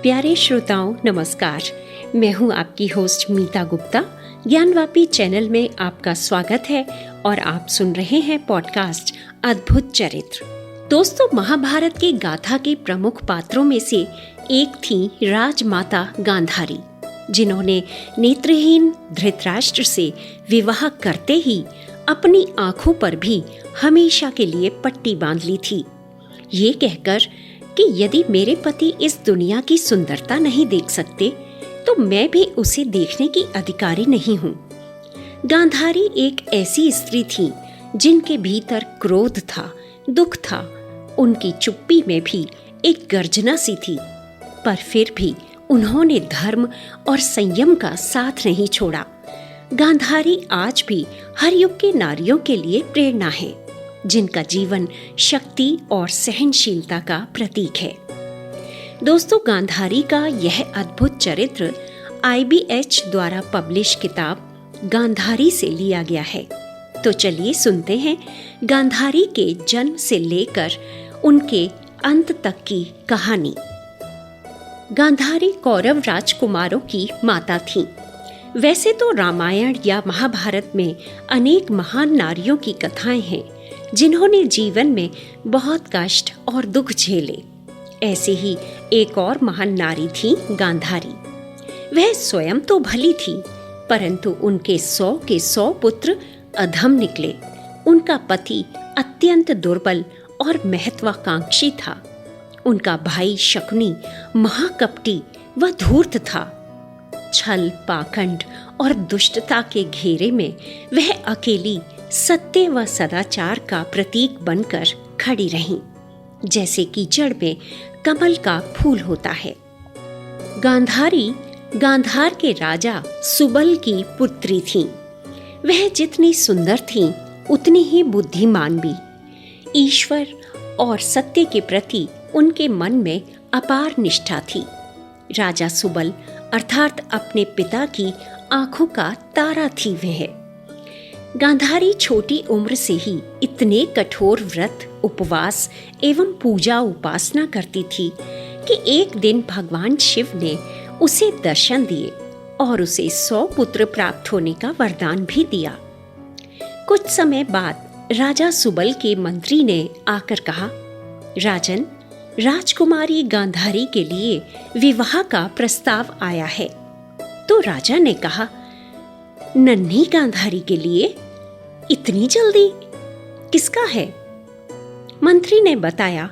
प्यारे श्रोताओं नमस्कार। मैं हूं आपकी होस्ट मीता गुप्ता। ज्ञानवापी चैनल में आपका स्वागत है और आप सुन रहे हैं पॉडकास्ट अद्भुत चरित्र। दोस्तों, महाभारत के गाथा के प्रमुख पात्रों में से एक थी राजमाता गांधारी, जिन्होंने नेत्रहीन धृतराष्ट्र से विवाह करते ही अपनी आंखों पर भी हमेशा के लिए पट्टी बांध ली थी, ये कहकर कि यदि मेरे पति इस दुनिया की सुंदरता नहीं देख सकते तो मैं भी उसे देखने की अधिकारी नहीं हूँ। गांधारी एक ऐसी स्त्री थी जिनके भीतर क्रोध था, दुख था। उनकी चुप्पी में भी एक गर्जना सी थी, पर फिर भी उन्होंने धर्म और संयम का साथ नहीं छोड़ा। गांधारी आज भी हर युग के नारियों के लिए प्रेरणा है, जिनका जीवन शक्ति और सहनशीलता का प्रतीक है। दोस्तों, गांधारी का यह अद्भुत चरित्र IBH द्वारा पब्लिश किताब गांधारी से लिया गया है। तो चलिए सुनते हैं गांधारी के जन्म से लेकर उनके अंत तक की कहानी। गांधारी कौरव राजकुमारों की माता थीं। वैसे तो रामायण या महाभारत में अनेक महान नारियों की कथाएं हैं जिन्होंने जीवन में बहुत कष्ट और दुख झेले। ऐसे ही एक और महान नारी थी गांधारी। वह स्वयं तो भली थी, परंतु उनके 100 के 100 पुत्र अधम निकले। उनका पति अत्यंत दुर्बल और महत्वाकांक्षी था। उनका भाई शकुनी महाकपटी व धूर्त था। छल, पाखंड और दुष्टता के घेरे में वह अकेली सत्य व सदाचार का प्रतीक बनकर खड़ी रहीं, जैसे कि जड़ में कमल का फूल होता है। गांधारी गांधार के राजा सुबल की पुत्री थीं। वह जितनी सुंदर थीं, उतनी ही बुद्धिमान भी। ईश्वर और सत्य के प्रति उनके मन में अपार निष्ठा थी। राजा सुबल अर्थात अपने पिता की आंखों का तारा थी वह। गांधारी छोटी उम्र से ही इतने कठोर व्रत, उपवास एवं पूजा उपासना करती थी कि एक दिन भगवान शिव ने उसे दर्शन दिए और उसे 100 पुत्र प्राप्त होने का वरदान भी दिया। कुछ समय बाद राजा सुबल के मंत्री ने आकर कहा, राजन, राजकुमारी गांधारी के लिए विवाह का प्रस्ताव आया है। तो राजा ने कहा, नन्ही गांधारी के लिए? इतनी जल्दी? किसका है? मंत्री ने बताया,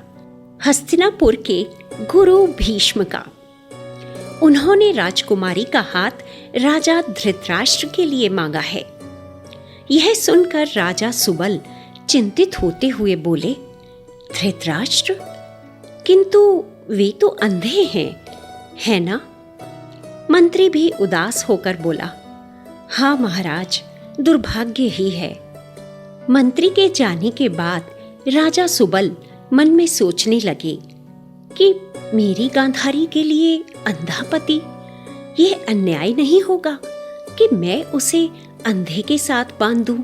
हस्तिनापुर के गुरु भीष्म का। उन्होंने राजकुमारी का हाथ राजा धृतराष्ट्र के लिए मांगा है। यह सुनकर राजा सुबल चिंतित होते हुए बोले, धृतराष्ट्र? किंतु वे तो अंधे हैं, है ना? मंत्री भी उदास होकर बोला, हाँ महाराज, दुर्भाग्य ही है। मंत्री के जाने के बाद राजा सुबल मन में सोचने लगे कि मेरी गांधारी के लिए अंधा पति, यह अन्याय नहीं होगा कि मैं उसे अंधे के साथ बांध दूं।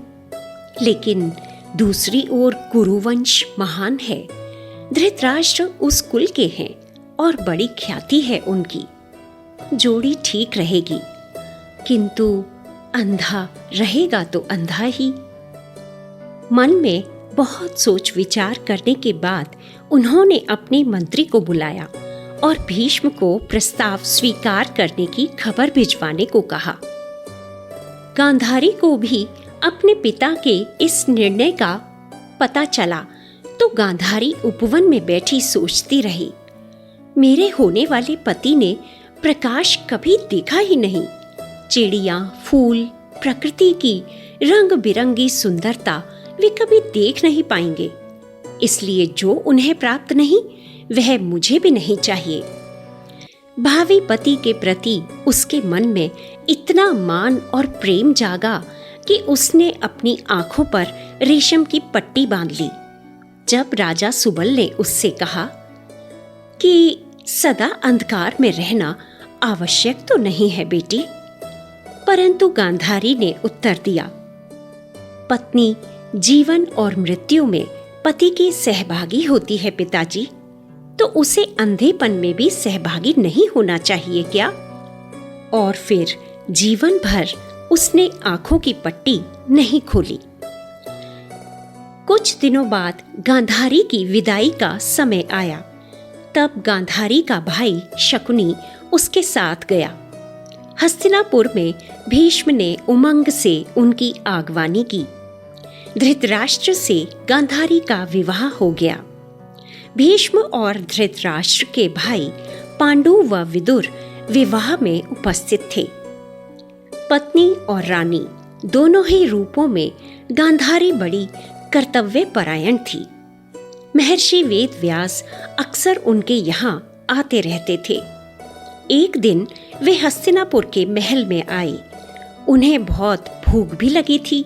लेकिन दूसरी ओर कुरुवंश महान है। धृतराष्ट्र उस कुल के हैं और बड़ी ख्याति है उनकी। जोड़ी ठीक रहेगी, किंतु अंधा रहेगा तो अंधा ही। मन में बहुत सोच विचार करने के बाद उन्होंने अपने मंत्री को बुलाया और भीष्म को प्रस्ताव स्वीकार करने की खबर भिजवाने को कहा। गांधारी को भी अपने पिता के इस निर्णय का पता चला तो गांधारी उपवन में बैठी सोचती रही, मेरे होने वाले पति ने प्रकाश कभी देखा ही नहीं। चिड़िया, फूल, प्रकृति की रंग बिरंगी सुंदरता वे कभी देख नहीं पाएंगे। इसलिए जो उन्हें प्राप्त नहीं, वह मुझे भी नहीं चाहिए। भावी पति के प्रति उसके मन में इतना मान और प्रेम जागा कि उसने अपनी आंखों पर रेशम की पट्टी बांध ली। जब राजा सुबल ने उससे कहा कि सदा अंधकार में रहना आवश्यक तो नहीं है बेटी, परंतु गांधारी ने उत्तर दिया, पत्नी जीवन और मृत्यु में पति की सहभागी होती है पिताजी। तो उसे अंधेपन में भी सहभागी नहीं होना चाहिए क्या? और फिर जीवन भर उसने आंखों की पट्टी नहीं खोली। कुछ दिनों बाद गांधारी की विदाई का समय आया। तब गांधारी का भाई शकुनी उसके साथ गया। हस्तिनापुर में भीष्म ने उमंग से उनकी आगवानी की। धृतराष्ट्र से गांधारी का विवाह हो गया। भीष्म और धृतराष्ट्र के भाई पांडु व विदुर विवाह में उपस्थित थे। पत्नी और रानी दोनों ही रूपों में गांधारी बड़ी कर्तव्यपरायण थी। महर्षि वेदव्यास अक्सर उनके यहाँ आते रहते थे। एक दिन वे हस्तिनापुर के महल में आए। उन्हें बहुत भूख भी लगी थी।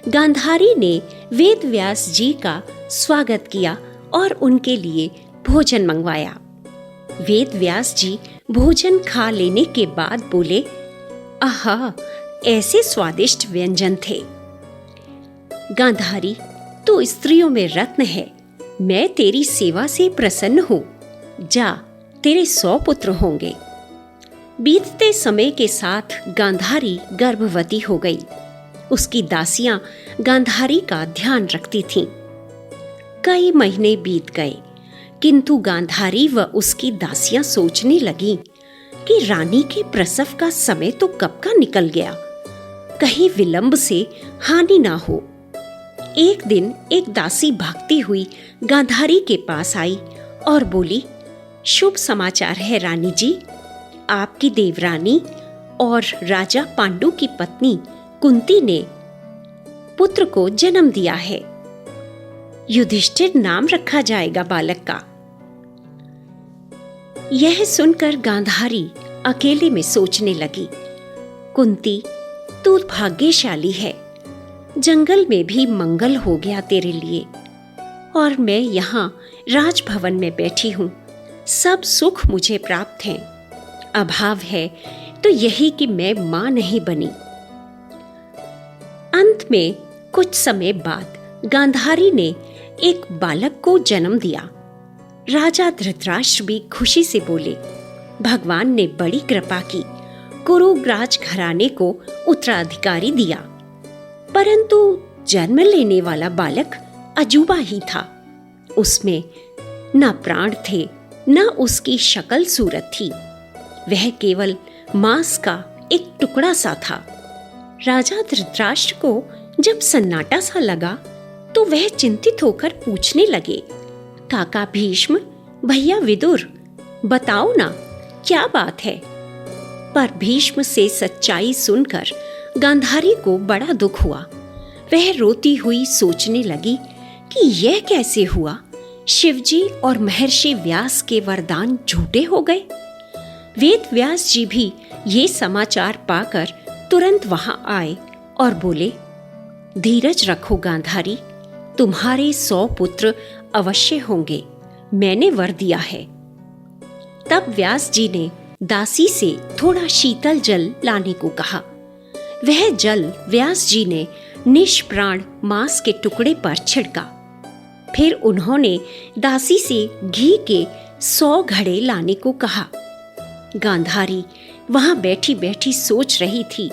गांधारी ने वेदव्यास जी का स्वागत किया और उनके लिए भोजन मंगवाया। वेदव्यास जी भोजन खा लेने के बाद बोले, आहा, ऐसे स्वादिष्ट व्यंजन थे। गांधारी, तू स्त्रियों में रत्न है। मैं तेरी सेवा से प्रसन्न हूँ। जा, तेरे 100 पुत्र होंगे। बीतते समय के साथ गांधारी गर्भवती हो गई। उसकी दासियां गांधारी का ध्यान रखती थीं। कई महीने बीत गए, किंतु गांधारी व उसकी दासियां सोचने लगीं कि रानी के प्रसव का समय तो कब का निकल गया, कहीं विलंब से हानि ना हो। एक दिन एक दासी भागती हुई गांधारी के पास आई और बोली, शुभ समाचार है रानी जी। आपकी देवरानी और राजा पांडु की पत्नी कुंती ने पुत्र को जन्म दिया है। युधिष्ठिर नाम रखा जाएगा बालक का। यह सुनकर गांधारी अकेले में सोचने लगी, कुंती, तू भाग्यशाली है। जंगल में भी मंगल हो गया तेरे लिए, और मैं यहाँ राजभवन में बैठी हूँ। सब सुख मुझे प्राप्त हैं। अभाव है तो यही कि मैं मां नहीं बनी। अंत में कुछ समय बाद गांधारी ने एक बालक को जन्म दिया। राजा धृतराष्ट्र भी खुशी से बोले, भगवान ने बड़ी कृपा की, कुरुराज घराने को उत्तराधिकारी दिया। परंतु जन्म लेने वाला बालक अजूबा ही था। उसमें न प्राण थे, न उसकी शक्ल सूरत थी। वह केवल मांस का एक टुकड़ा सा था। राजा धृतराष्ट्र को जब सन्नाटा सा लगा तो वह चिंतित होकर पूछने लगे, काका भीष्म, भैया विदुर, बताओ ना क्या बात है। पर भीष्म से सच्चाई सुनकर गांधारी को बड़ा दुख हुआ। वह रोती हुई सोचने लगी कि यह कैसे हुआ। शिवजी और महर्षि व्यास के वरदान झूठे हो गए। वेद व्यास जी भी ये समाचार पाकर तुरंत वहां आए और बोले, धीरज रखो गांधारी, तुम्हारे 100 पुत्र अवश्य होंगे। मैंने वर दिया है। तब व्यास जी ने दासी से थोड़ा शीतल जल लाने को कहा। वह जल व्यास जी ने निष्प्राण मांस के टुकड़े पर छिड़का। फिर उन्होंने दासी से घी के 100 घड़े लाने को कहा। गांधारी वहां बैठी बैठी सोच रही थी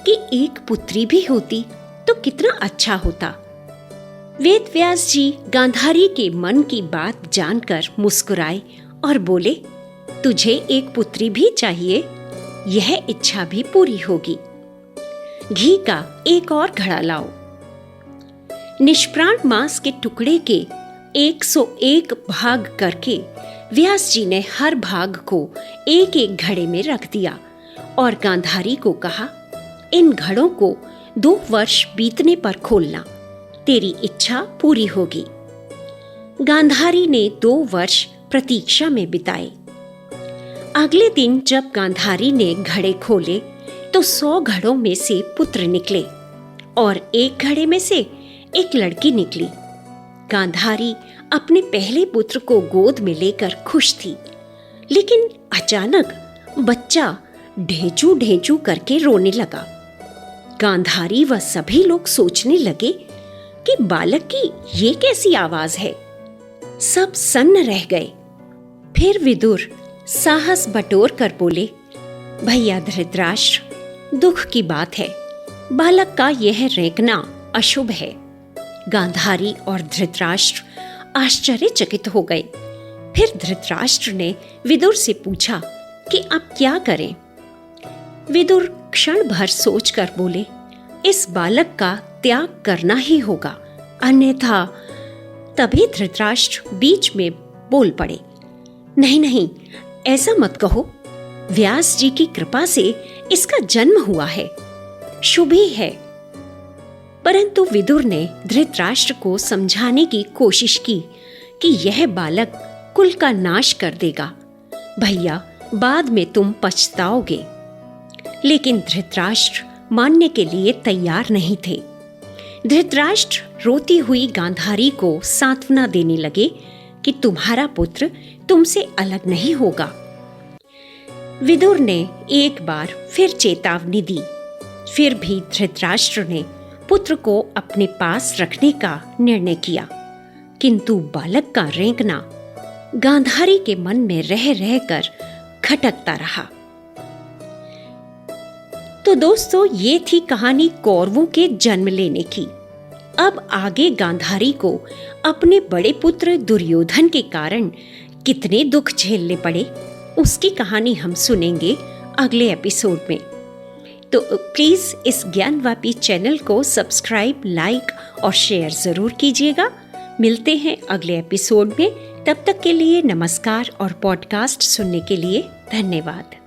कि एक पुत्री भी होती तो कितना अच्छा होता। वेद व्यास जी गांधारी के मन की बात जानकर मुस्कुराए और बोले, तुझे एक पुत्री भी चाहिए, यह इच्छा भी पूरी होगी। घी का एक और घड़ा लाओ। निष्प्राण मांस के टुकड़े के 101 भाग करके व्यास जी ने हर भाग को एक एक घड़े में रख दिया और गांधारी को कहा, इन घड़ों को 2 वर्ष बीतने पर खोलना, तेरी इच्छा पूरी होगी। गांधारी ने 2 वर्ष प्रतीक्षा में बिताए। अगले दिन जब गांधारी ने घड़े खोले तो 100 घड़ों में से पुत्र निकले और एक घड़े में से एक लड़की निकली। गांधारी अपने पहले पुत्र को गोद में लेकर खुश थी, लेकिन अचानक बच्चा ढेंचू ढेंचू करके रोने लगा। गांधारी व सभी लोग सोचने लगे कि बालक की ये कैसी आवाज है। सब सन्न रह गए। फिर विदुर साहस बटोर कर बोले, भैया धृतराष्ट्र, दुख की बात है, बालक का यह रेंकना अशुभ है। गांधारी और धृतराष्ट्र आश्चर्यचकित हो गए। फिर धृतराष्ट्र ने विदुर से पूछा कि अब क्या करें। विदुर क्षण भर सोचकर बोले, इस बालक का त्याग करना ही होगा, अन्यथा। तभी धृतराष्ट्र बीच में बोल पड़े, नहीं नहीं, ऐसा मत कहो। व्यास जी की कृपा से इसका जन्म हुआ है, शुभ ही है। परंतु विदुर ने धृतराष्ट्र को समझाने की कोशिश की कि यह बालक कुल का नाश कर देगा, भैया बाद में तुम पछताओगे। लेकिन धृतराष्ट्र मानने के लिए तैयार नहीं थे। धृतराष्ट्र रोती हुई गांधारी को सांत्वना देने लगे कि तुम्हारा पुत्र तुमसे अलग नहीं होगा। विदुर ने एक बार फिर चेतावनी दी। फिर भी धृतराष्ट्र ने पुत्र को अपने पास रखने का निर्णय किया, किंतु बालक का रेंकना गांधारी के मन में रह रहकर खटकता रहा। तो दोस्तों, ये थी कहानी कौरवों के जन्म लेने की। अब आगे गांधारी को अपने बड़े पुत्र दुर्योधन के कारण कितने दुख झेलने पड़े, उसकी कहानी हम सुनेंगे अगले एपिसोड में। तो प्लीज इस ज्ञानवापी चैनल को सब्सक्राइब, लाइक और शेयर जरूर कीजिएगा। मिलते हैं अगले एपिसोड में। तब तक के लिए नमस्कार और पॉडकास्ट सुनने के लिए धन्यवाद।